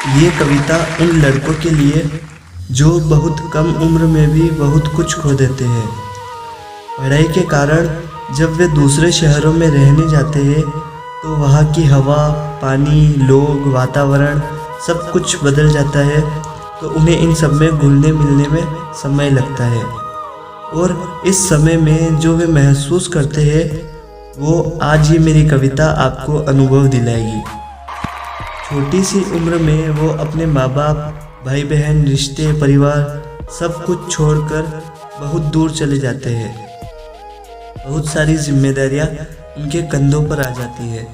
ये कविता उन लड़कों के लिए जो बहुत कम उम्र में भी बहुत कुछ खो देते हैं। पढ़ाई के कारण जब वे दूसरे शहरों में रहने जाते हैं तो वहाँ की हवा, पानी, लोग, वातावरण सब कुछ बदल जाता है, तो उन्हें इन सब में घुलने मिलने में समय लगता है। और इस समय में जो वे महसूस करते हैं वो आज ये मेरी कविता आपको अनुभव दिलाएगी। छोटी सी उम्र में वो अपने माँ बाप, भाई बहन, रिश्ते, परिवार सब कुछ छोड़कर बहुत दूर चले जाते हैं। बहुत सारी जिम्मेदारियाँ उनके कंधों पर आ जाती है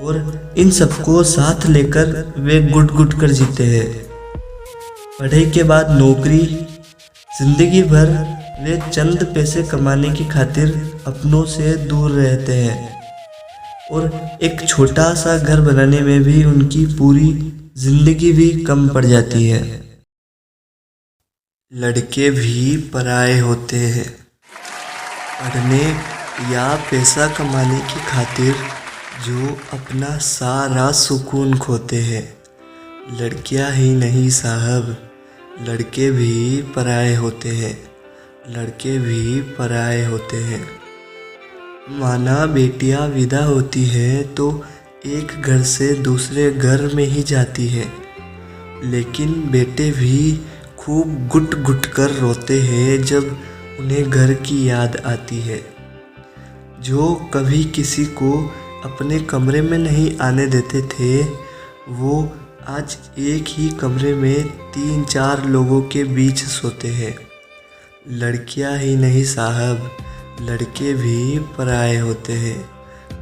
और इन सबको साथ लेकर वे गुट गुट कर जीते हैं। पढ़ाई के बाद नौकरी, जिंदगी भर वे चंद पैसे कमाने की खातिर अपनों से दूर रहते हैं और एक छोटा सा घर बनाने में भी उनकी पूरी जिंदगी भी कम पड़ जाती है। लड़के भी पराये होते हैं, पढ़ने या पैसा कमाने की खातिर जो अपना सारा सुकून खोते हैं। लड़कियां ही नहीं साहब, लड़के भी पराये होते हैं, लड़के भी पराये होते हैं। माना बेटियां विदा होती हैं तो एक घर से दूसरे घर में ही जाती है, लेकिन बेटे भी खूब घुट घुट कर रोते हैं जब उन्हें घर की याद आती है। जो कभी किसी को अपने कमरे में नहीं आने देते थे वो आज एक ही कमरे में 3-4 लोगों के बीच सोते हैं। लड़कियां ही नहीं साहब, लड़के भी पराये होते हैं,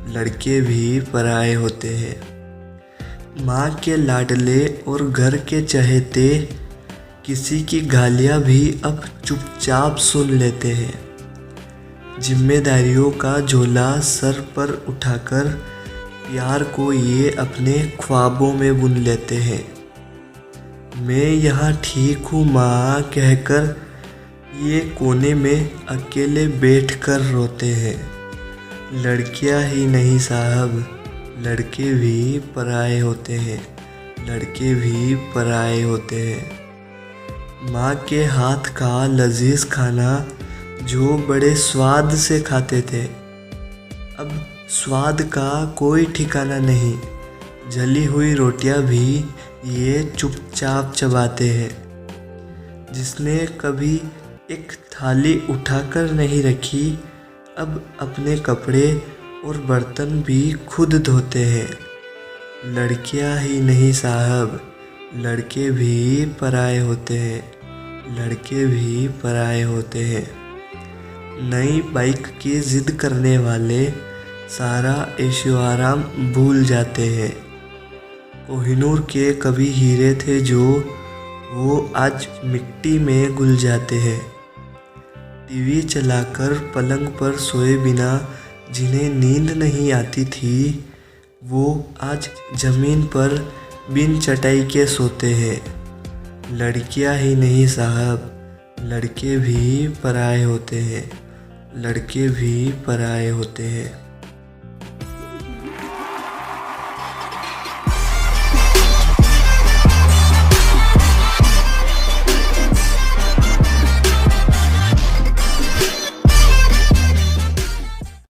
लड़के भी पराये होते हैं। माँ के लाडले और घर के चहेते किसी की गालियाँ भी अब चुपचाप सुन लेते हैं। जिम्मेदारियों का झोला सर पर उठाकर प्यार को ये अपने ख्वाबों में बुन लेते हैं। मैं यहाँ ठीक हूँ माँ कहकर ये कोने में अकेले बैठकर रोते हैं। लड़कियां ही नहीं साहब, लड़के भी पराये होते हैं, लड़के भी पराये होते हैं। माँ के हाथ का लजीज खाना जो बड़े स्वाद से खाते थे, अब स्वाद का कोई ठिकाना नहीं। जली हुई रोटियां भी ये चुपचाप चबाते हैं। जिसने कभी एक थाली उठाकर नहीं रखी अब अपने कपड़े और बर्तन भी खुद धोते हैं। लड़कियां ही नहीं साहब, लड़के भी पराये होते हैं, लड़के भी पराये होते हैं। नई बाइक की जिद करने वाले सारा ऐशो आराम भूल जाते हैं। कोहिनूर के कभी हीरे थे जो वो आज मिट्टी में घुल जाते हैं। टीवी चलाकर पलंग पर सोए बिना जिन्हें नींद नहीं आती थी वो आज ज़मीन पर बिन चटाई के सोते हैं। लड़कियां ही नहीं साहब, लड़के भी पराये होते हैं, लड़के भी पराये होते हैं।